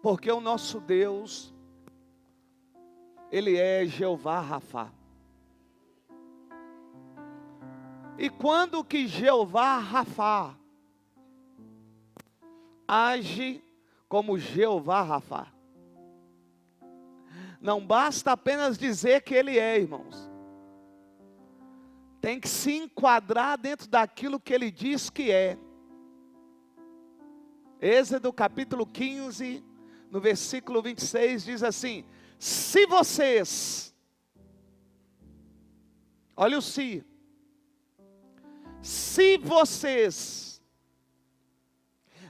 Porque o nosso Deus, Ele é Jeová Rafá. E quando que Jeová Rafá age como Jeová Rafá, não basta apenas dizer que Ele é, irmãos. Tem que se enquadrar dentro daquilo que Ele diz que é. Êxodo capítulo 15, no versículo 26, diz assim: se vocês, olha o se vocês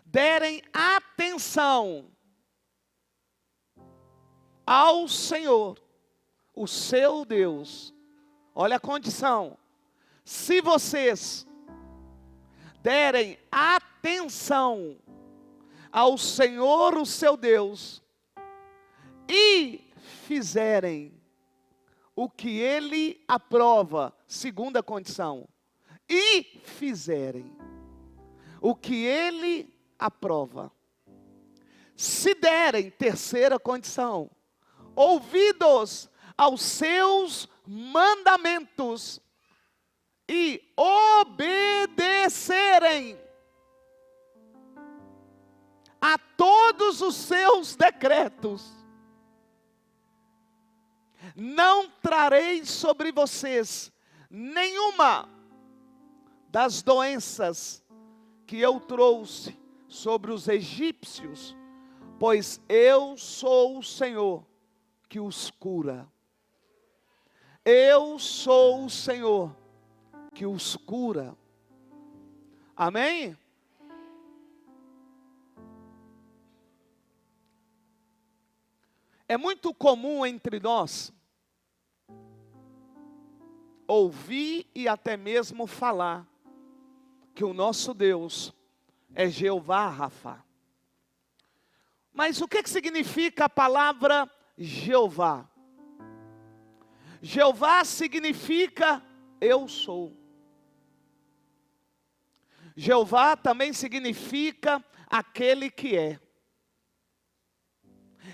derem atenção ao Senhor, o seu Deus, olha a condição, se vocês derem atenção ao Senhor, o seu Deus, e fizerem o que Ele aprova, segunda condição, e fizerem o que Ele aprova, se derem, terceira condição, ouvidos aos seus mandamentos e obedecerem a todos os seus decretos, não trarei sobre vocês nenhuma das doenças que eu trouxe sobre os egípcios, pois eu sou o Senhor que os cura. Eu sou o Senhor que os cura. Amém? É muito comum entre nós ouvir e até mesmo falar que o nosso Deus é Jeová Rafá. Mas o que significa a palavra Jeová? Jeová significa eu sou. Jeová também significa aquele que é,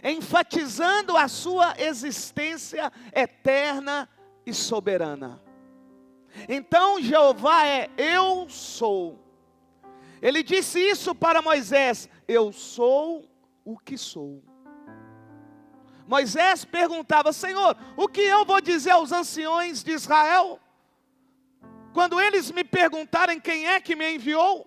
enfatizando a sua existência eterna e soberana. Então Jeová é eu sou. Ele disse isso para Moisés: eu sou o que sou. Moisés perguntava: Senhor, o que eu vou dizer aos anciões de Israel quando eles me perguntarem quem é que me enviou?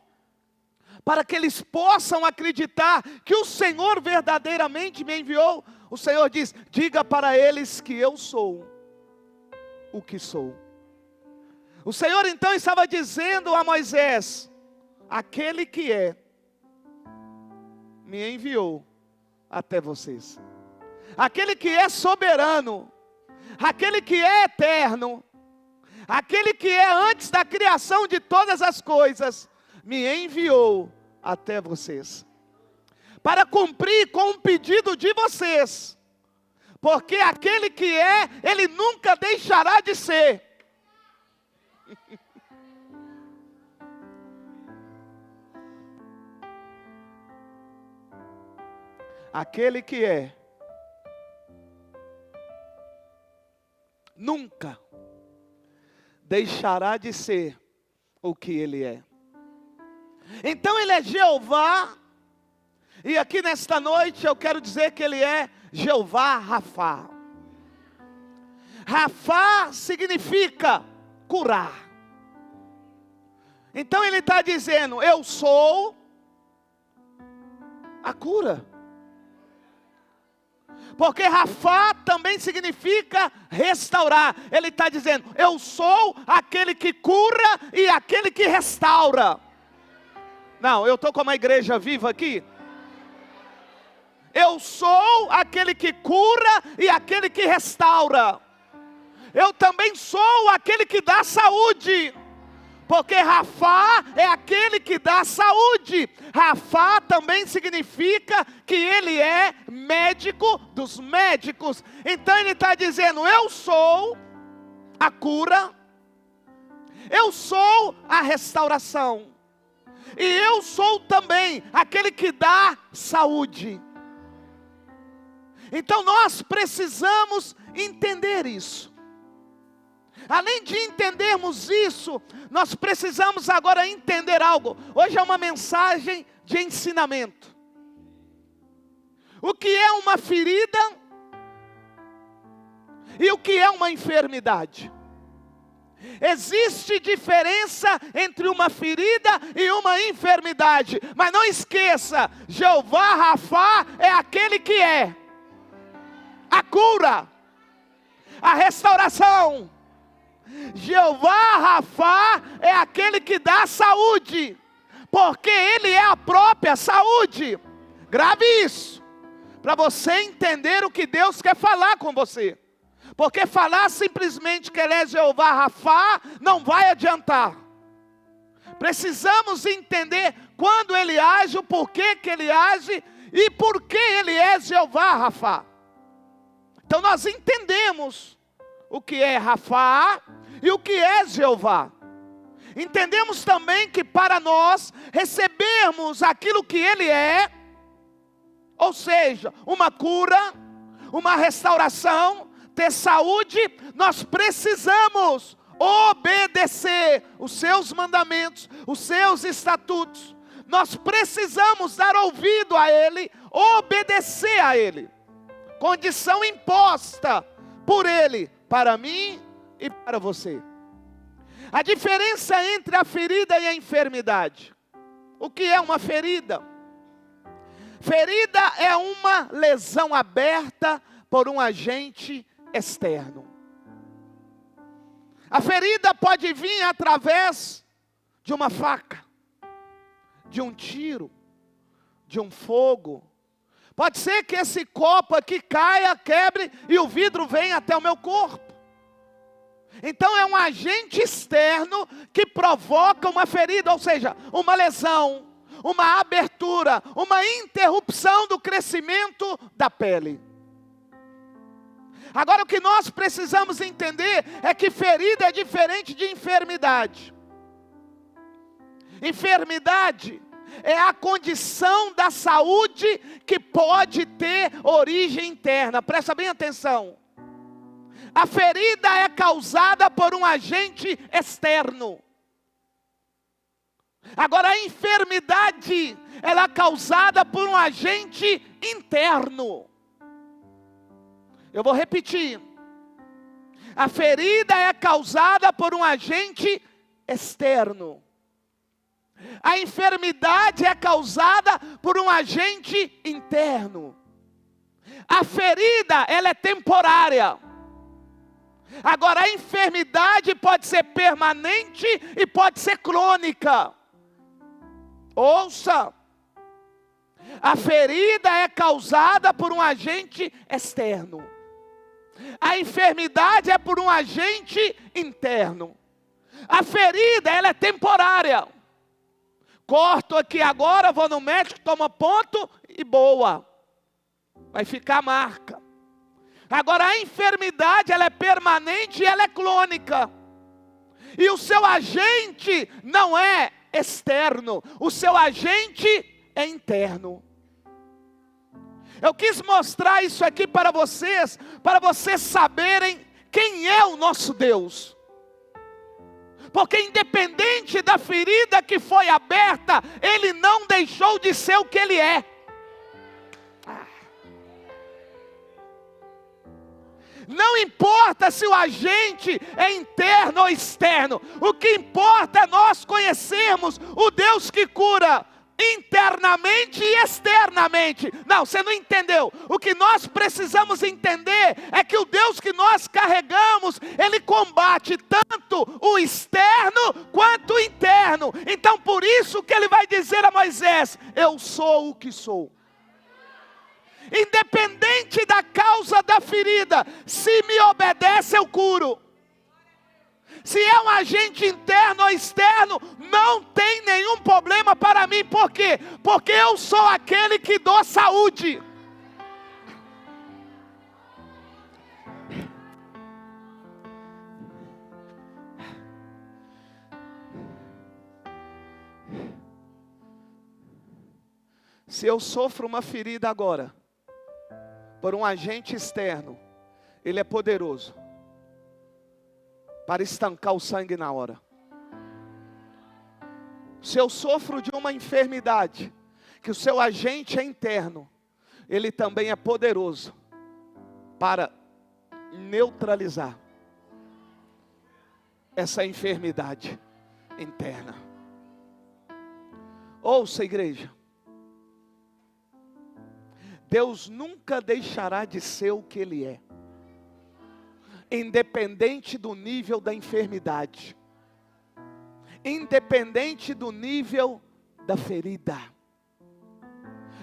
Para que eles possam acreditar que o Senhor verdadeiramente me enviou. O Senhor diz: diga para eles que eu sou o que sou. O Senhor então estava dizendo a Moisés: aquele que é, me enviou até vocês. Aquele que é soberano, aquele que é eterno, aquele que é antes da criação de todas as coisas, me enviou até vocês, para cumprir com o pedido de vocês, porque aquele que é, Ele nunca deixará de ser. Aquele que é, nunca deixará de ser o que Ele é. Então Ele é Jeová, e aqui nesta noite eu quero dizer que Ele é Jeová Rafá. Rafá significa curar. Então Ele está dizendo: eu sou a cura. Porque Rafá também significa restaurar. Ele está dizendo: eu sou aquele que cura e aquele que restaura. Não, eu estou com uma igreja viva aqui. Eu sou aquele que cura e aquele que restaura. Eu também sou aquele que dá saúde. Porque Rafá é aquele que dá saúde. Rafá também significa que Ele é médico dos médicos. Então Ele está dizendo: eu sou a cura, eu sou a restauração, e eu sou também aquele que dá saúde. Então nós precisamos entender isso. Além de entendermos isso, nós precisamos agora entender algo. Hoje é uma mensagem de ensinamento. O que é uma ferida e o que é uma enfermidade? Existe diferença entre uma ferida e uma enfermidade. Mas não esqueça, Jeová Rafá é aquele que é a cura, a restauração. Jeová Rafá é aquele que dá saúde, porque Ele é a própria saúde. Grave isso, para você entender o que Deus quer falar com você. Porque falar simplesmente que Ele é Jeová Rafá não vai adiantar. Precisamos entender quando Ele age, o porquê que Ele age e por que Ele é Jeová Rafá. Então nós entendemos o que é Rafá e o que é Jeová. Entendemos também que para nós recebermos aquilo que Ele é, ou seja, uma cura, uma restauração, ter saúde, nós precisamos obedecer os seus mandamentos, os seus estatutos. Nós precisamos dar ouvido a Ele, obedecer a Ele. Condição imposta por Ele, para mim e para você. A diferença entre a ferida e a enfermidade. O que é uma ferida? Ferida é uma lesão aberta por um agente externo. A ferida pode vir através de uma faca, de um tiro, de um fogo. Pode ser que esse copo aqui caia, quebre e o vidro venha até o meu corpo. Então é um agente externo que provoca uma ferida, ou seja, uma lesão, uma abertura, uma interrupção do crescimento da pele. Agora o que nós precisamos entender é que ferida é diferente de enfermidade. Enfermidade é a condição da saúde que pode ter origem interna. Presta bem atenção. A ferida é causada por um agente externo. Agora a enfermidade, ela é causada por um agente interno. Eu vou repetir. A ferida é causada por um agente externo. A enfermidade é causada por um agente interno. A ferida, ela é temporária. Agora a enfermidade pode ser permanente e pode ser crônica. Ouça. A ferida é causada por um agente externo. A enfermidade é por um agente interno. A ferida, ela é temporária. Corto aqui agora, vou no médico, tomo ponto e boa. Vai ficar a marca. Agora a enfermidade, ela é permanente e ela é crônica. E o seu agente não é externo. O seu agente é interno. Eu quis mostrar isso aqui para vocês saberem quem é o nosso Deus. Porque independente da ferida que foi aberta, Ele não deixou de ser o que Ele é. Não importa se o agente é interno ou externo. O que importa é nós conhecermos o Deus que cura internamente e externamente. Não, você não entendeu. O que nós precisamos entender é que o Deus que nós carregamos, Ele combate tanto o externo quanto o interno. Então por isso que Ele vai dizer a Moisés: eu sou o que sou. Independente da causa da ferida, se me obedece eu curo. Se é um agente interno ou externo, não tem nenhum problema para mim. Por quê? Porque eu sou aquele que dou saúde. Se eu sofro uma ferida agora, por um agente externo, ele é poderoso para estancar o sangue na hora. Se eu sofro de uma enfermidade, que o seu agente é interno, ele também é poderoso para neutralizar essa enfermidade interna. Ouça, igreja, Deus nunca deixará de ser o que Ele é, independente do nível da enfermidade, independente do nível da ferida.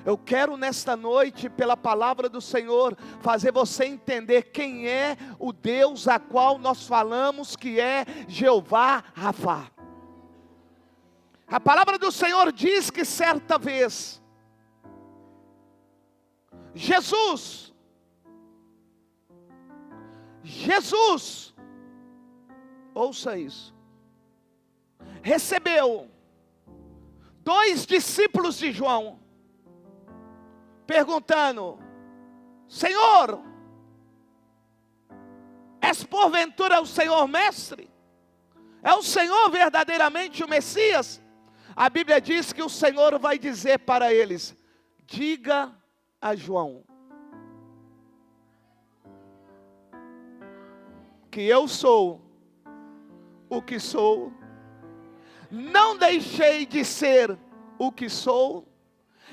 Eu quero nesta noite, pela palavra do Senhor, fazer você entender quem é o Deus a qual nós falamos que é Jeová Rafá. A palavra do Senhor diz que certa vez, Jesus, ouça isso, recebeu 2 discípulos de João, perguntando: Senhor, és porventura o Senhor mestre? É o Senhor verdadeiramente o Messias? A Bíblia diz que o Senhor vai dizer para eles: diga a João que eu sou o que sou, não deixei de ser o que sou,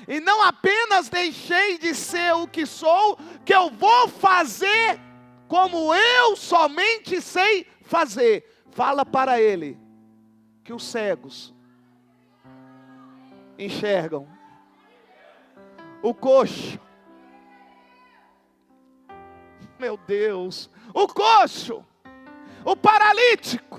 e não apenas deixei de ser o que sou, que eu vou fazer como eu somente sei fazer. Fala para ele que os cegos enxergam, o coxo, meu Deus, o coxo, o paralítico,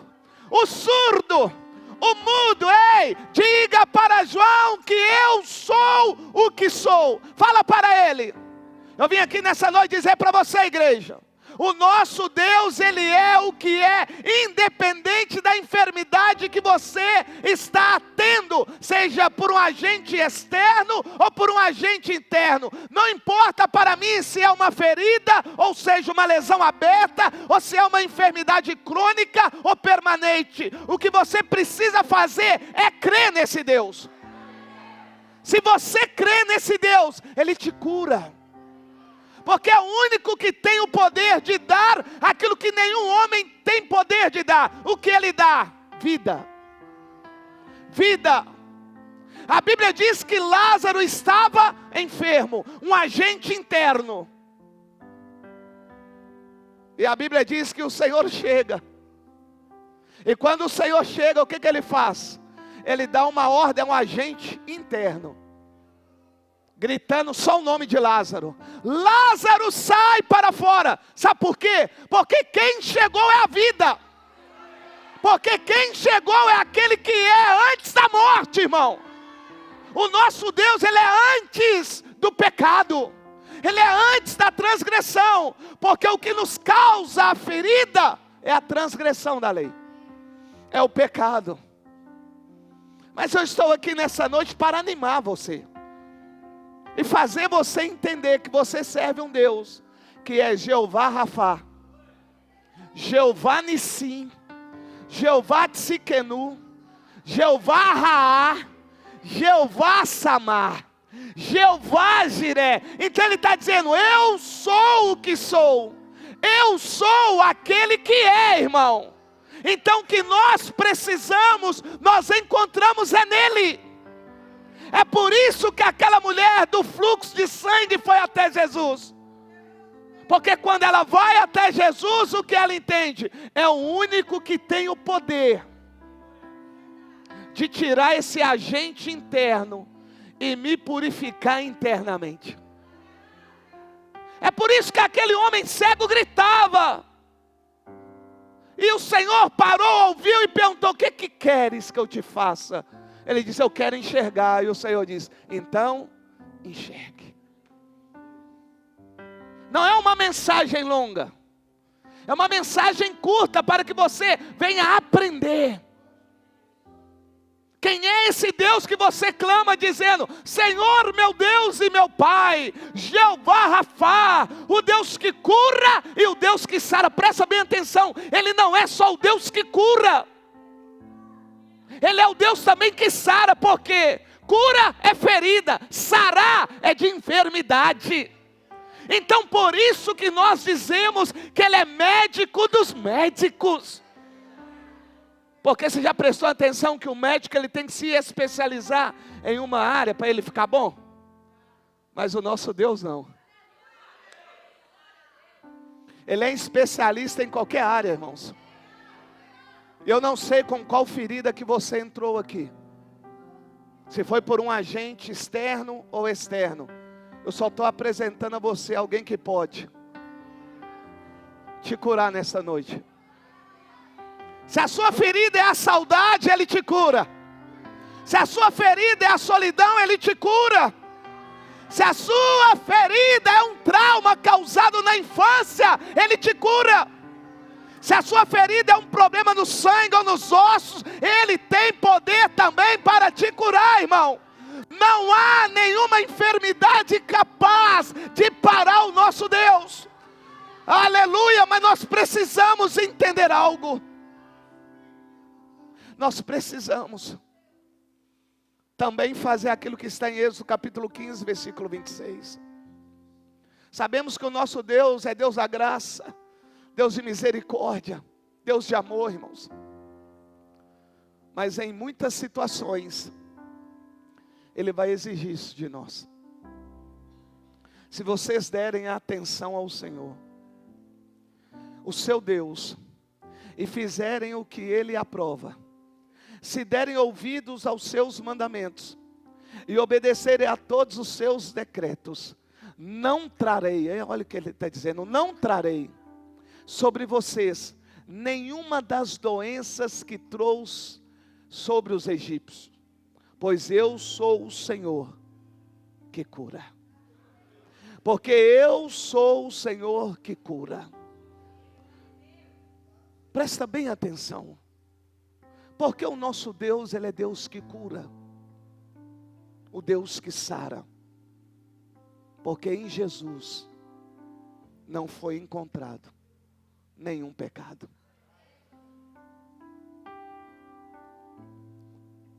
o surdo, o mudo, ei, diga para João que eu sou o que sou. Fala para ele. Eu vim aqui nessa noite dizer para você, igreja, o nosso Deus, Ele é o que é, independente da enfermidade que você está tendo, seja por um agente externo ou por um agente interno. Não importa para mim se é uma ferida, ou seja, uma lesão aberta, ou se é uma enfermidade crônica ou permanente. O que você precisa fazer é crer nesse Deus. Se você crê nesse Deus, Ele te cura. Porque é o único que tem o poder de dar aquilo que nenhum homem tem poder de dar. O que Ele dá? Vida. Vida. A Bíblia diz que Lázaro estava enfermo, um agente interno. E a Bíblia diz que o Senhor chega. E quando o Senhor chega, o que Ele faz? Ele dá uma ordem a um agente interno, gritando só o nome de Lázaro: Lázaro, sai para fora. Sabe por quê? Porque quem chegou é a vida. Porque quem chegou é aquele que é antes da morte, irmão. O nosso Deus, Ele é antes do pecado. Ele é antes da transgressão. Porque o que nos causa a ferida é a transgressão da lei, é o pecado. Mas eu estou aqui nessa noite para animar você e fazer você entender que você serve um Deus que é Jeová Rafá, Jeová Nissim, Jeová Tsidkenu, Jeová Raá, Jeová Samar, Jeová Jiré. Então Ele está dizendo: eu sou o que sou, eu sou aquele que é, irmão. Então o que nós precisamos, nós encontramos é nele. É por isso que aquela mulher do fluxo de sangue foi até Jesus. Porque quando ela vai até Jesus, o que ela entende? É o único que tem o poder de tirar esse agente interno e me purificar internamente. É por isso que aquele homem cego gritava. E o Senhor parou, ouviu e perguntou: o que queres que eu te faça? Ele disse: eu quero enxergar. E o Senhor disse: então enxergue. Não é uma mensagem longa, é uma mensagem curta para que você venha aprender. Quem é esse Deus que você clama dizendo: Senhor meu Deus e meu Pai, Jeová Rafá, o Deus que cura e o Deus que sara? Presta bem atenção, Ele não é só o Deus que cura, Ele é o Deus também que sara. Porque cura é ferida, sarar é de enfermidade. Então por isso que nós dizemos que Ele é médico dos médicos. Porque você já prestou atenção que o médico ele tem que se especializar em uma área para ele ficar bom? Mas o nosso Deus não. Ele é especialista em qualquer área, irmãos. Eu não sei com qual ferida que você entrou aqui. Se foi por um agente externo ou externo. Eu só estou apresentando a você alguém que pode te curar nessa noite. Se a sua ferida é a saudade, Ele te cura. Se a sua ferida é a solidão, Ele te cura. Se a sua ferida é um trauma causado na infância, Ele te cura. Se a sua ferida é um problema no sangue ou nos ossos, Ele tem poder também para te curar, irmão. Não há nenhuma enfermidade capaz de parar o nosso Deus. Aleluia, mas nós precisamos entender algo. Nós precisamos também fazer aquilo que está em Êxodo capítulo 15, versículo 26. Sabemos que o nosso Deus é Deus da graça, Deus de misericórdia, Deus de amor, irmãos. Mas em muitas situações, Ele vai exigir isso de nós. Se vocês derem atenção ao Senhor, o seu Deus, e fizerem o que Ele aprova, se derem ouvidos aos seus mandamentos e obedecerem a todos os seus decretos, não trarei, olha o que ele está dizendo, não trarei sobre vocês nenhuma das doenças que trouxe sobre os egípcios, pois eu sou o Senhor que cura. Porque eu sou o Senhor que cura. Presta bem atenção. Porque o nosso Deus, Ele é Deus que cura. O Deus que sara. Porque em Jesus não foi encontrado nenhum pecado.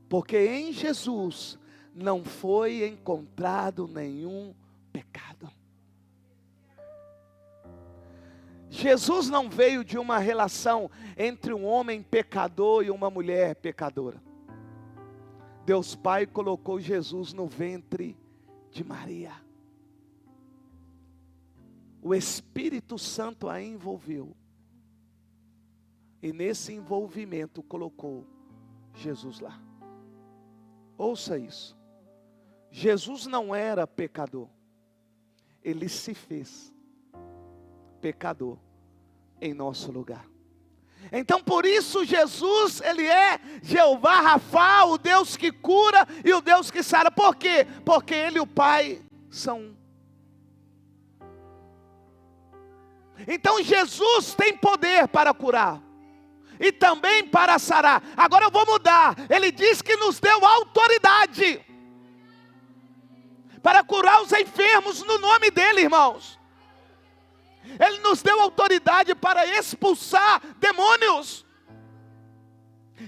Porque em Jesus não foi encontrado nenhum pecado. Jesus não veio de uma relação entre um homem pecador e uma mulher pecadora. Deus Pai colocou Jesus no ventre de Maria. O Espírito Santo a envolveu. E nesse envolvimento colocou Jesus lá. Ouça isso. Jesus não era pecador. Ele se fez pecador em nosso lugar. Então por isso Jesus, Ele é Jeová Rafá, o Deus que cura e o Deus que sara. Por quê? Porque Ele e o Pai são um. Então Jesus tem poder para curar e também para sarar. Agora eu vou mudar. Ele diz que nos deu autoridade para curar os enfermos no nome dEle, irmãos. Ele nos deu autoridade para expulsar demônios.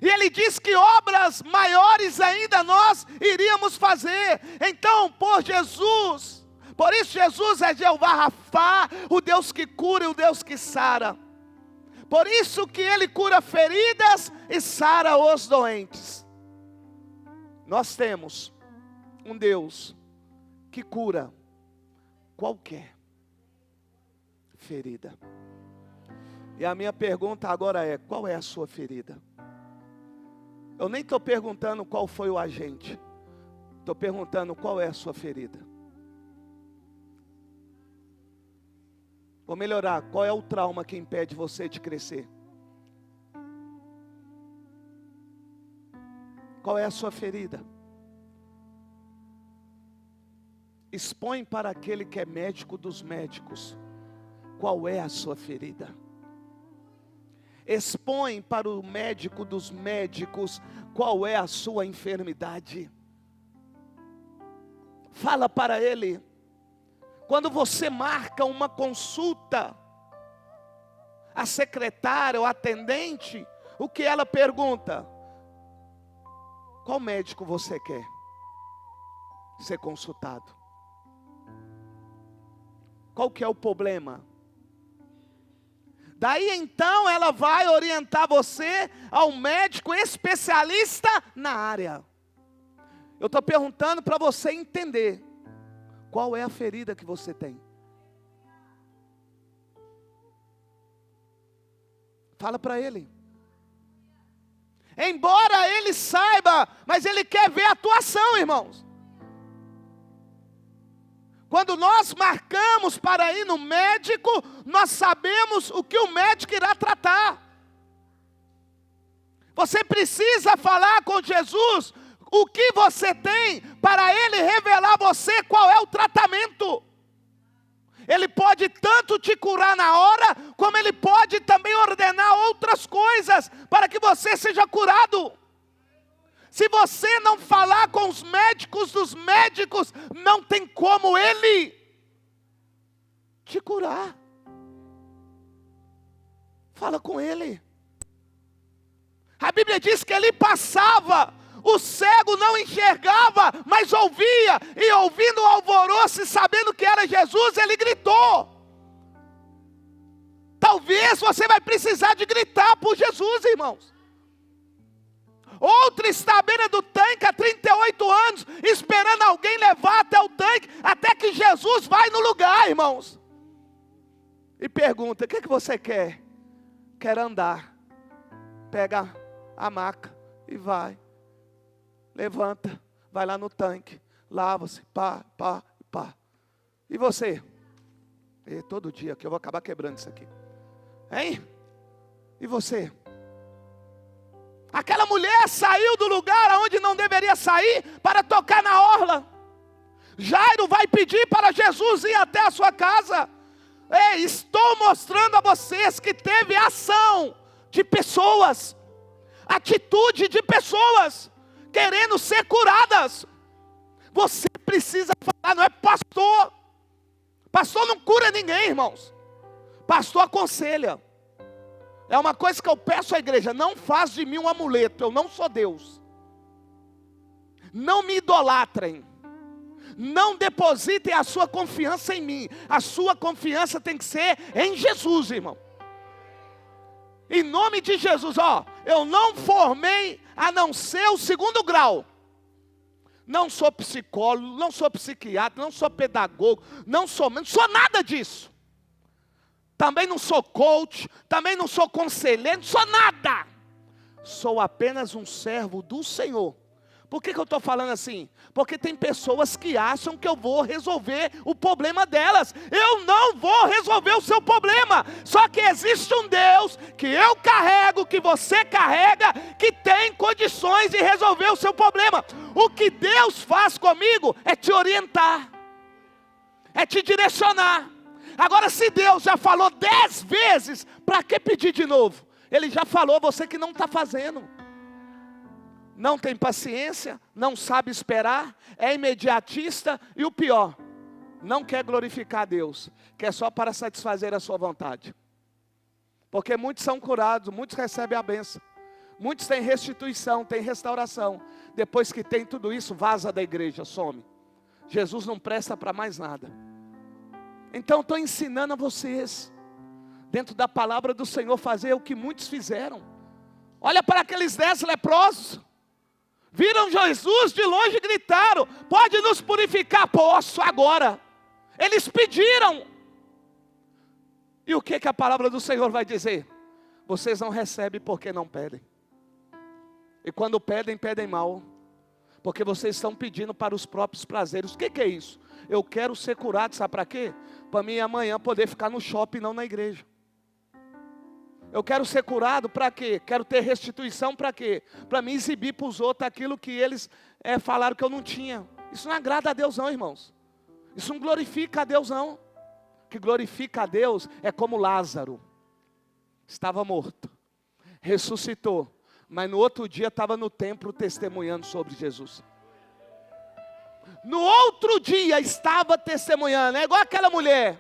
E Ele diz que obras maiores ainda nós iríamos fazer. Então, por isso Jesus é Jeová Rafá, o Deus que cura e o Deus que sara. Por isso que Ele cura feridas e sara os doentes. Nós temos um Deus que cura qualquer ferida. E a minha pergunta agora é: qual é a sua ferida? Eu nem estou perguntando qual foi o agente. Estou perguntando qual é a sua ferida. Vou melhorar. Qual é o trauma que impede você de crescer? Qual é a sua ferida? Expõe para aquele que é médico dos médicos. Qual é a sua ferida? Expõe para o médico dos médicos qual é a sua enfermidade. Fala para ele. Quando você marca uma consulta, a secretária ou a atendente, o que ela pergunta? Qual médico você quer ser consultado? Qual que é o problema? Daí então ela vai orientar você ao médico especialista na área. Eu estou perguntando para você entender qual é a ferida que você tem. Fala para ele. Embora ele saiba, mas ele quer ver a atuação, irmãos. Quando nós marcamos para ir no médico, nós sabemos o que o médico irá tratar. Você precisa falar com Jesus o que você tem, para Ele revelar a você qual é o tratamento. Ele pode tanto te curar na hora, como Ele pode também ordenar outras coisas, para que você seja curado. Se você não falar com os médicos dos médicos, não tem como Ele te curar. Fala com Ele. A Bíblia diz que Ele passava, o cego não enxergava, mas ouvia, e ouvindo o alvoroço e sabendo que era Jesus, ele gritou. Talvez você vai precisar de gritar por Jesus, irmãos. Outro está à beira do tanque há 38 anos, esperando alguém levar até o tanque, até que Jesus vai no lugar, irmãos. E pergunta: o que você quer? Quer andar. Pega a maca e vai. Levanta, vai lá no tanque, lava-se, pá. E você? Todo dia que eu vou acabar quebrando isso aqui. Hein? E você? Aquela mulher saiu do lugar onde não deveria sair para tocar na orla. Jairo vai pedir para Jesus ir até a sua casa. Ei, estou mostrando a vocês que teve ação de pessoas, atitude de pessoas querendo ser curadas. Você precisa falar, não é pastor. Pastor não cura ninguém, irmãos. Pastor aconselha. É uma coisa que eu peço à igreja: não faz de mim um amuleto, eu não sou Deus. Não me idolatrem. Não depositem a sua confiança em mim. A sua confiança tem que ser em Jesus, irmão. Em nome de Jesus, eu não formei a não ser o 2º grau. Não sou psicólogo, não sou psiquiatra, não sou pedagogo, não sou nada disso. Também não sou coach, também não sou conselheiro, não sou nada. Sou apenas um servo do Senhor. Por que eu estou falando assim? Porque tem pessoas que acham que eu vou resolver o problema delas. Eu não vou resolver o seu problema. Só que existe um Deus que eu carrego, que você carrega, que tem condições de resolver o seu problema. O que Deus faz comigo é te orientar, é te direcionar. Agora, se Deus já falou 10 vezes, para que pedir de novo? Ele já falou, você que não está fazendo. Não tem paciência, não sabe esperar, é imediatista e o pior, não quer glorificar a Deus, quer só para satisfazer a sua vontade. Porque muitos são curados, muitos recebem a bênção, muitos têm restituição, têm restauração. Depois que tem tudo isso, vaza da igreja, some. Jesus não presta para mais nada. Então estou ensinando a vocês, dentro da palavra do Senhor, fazer o que muitos fizeram. Olha para aqueles 10 leprosos. Viram Jesus de longe e gritaram: pode nos purificar? Posso agora. Eles pediram. E o que a palavra do Senhor vai dizer? Vocês não recebem porque não pedem. E quando pedem, pedem mal. Porque vocês estão pedindo para os próprios prazeres. O que é isso? Eu quero ser curado, sabe para quê? Para mim amanhã poder ficar no shopping, não na igreja. Eu quero ser curado para quê? Quero ter restituição para quê? Para me exibir para os outros aquilo que eles falaram que eu não tinha. Isso não agrada a Deus não, irmãos. Isso não glorifica a Deus não. O que glorifica a Deus é como Lázaro. Estava morto. ressuscitou, mas no outro dia estava no templo testemunhando sobre Jesus. No outro dia estava testemunhando, é igual aquela mulher,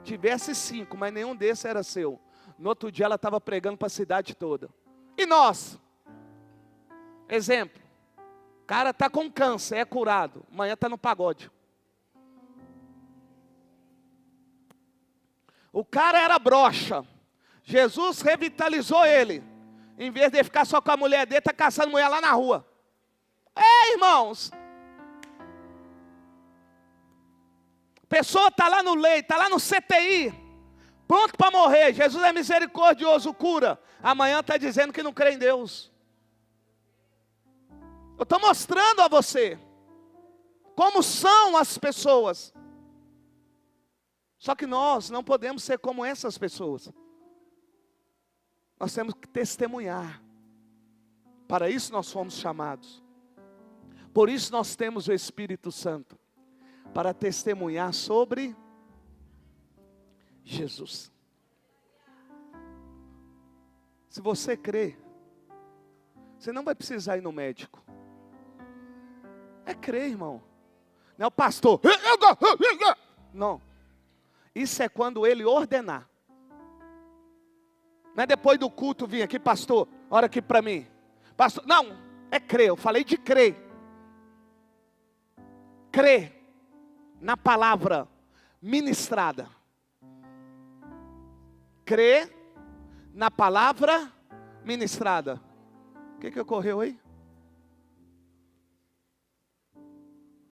tivesse 5, mas nenhum desses era seu. No outro dia ela estava pregando para a cidade toda. E nós? Exemplo, o cara está com câncer, é curado, amanhã está no pagode. O cara era broxa, Jesus revitalizou ele. Em vez de ficar só com a mulher dele, está caçando mulher lá na rua. Ei, irmãos! A pessoa está lá no leito, está lá no CTI, pronto para morrer. Jesus é misericordioso, cura. Amanhã está dizendo que não crê em Deus. Eu estou mostrando a você como são as pessoas. Só que nós não podemos ser como essas pessoas. Nós temos que testemunhar. Para isso nós fomos chamados. Por isso nós temos o Espírito Santo. Para testemunhar sobre Jesus. Se você crê, você não vai precisar ir no médico. É crer, irmão. Não é o pastor. Não. Isso é quando ele ordenar. Não é depois do culto vir aqui, pastor, ora aqui para mim. Pastor, não, é crer, eu falei de crer. Crer na palavra ministrada. Crer na palavra ministrada. O que ocorreu aí?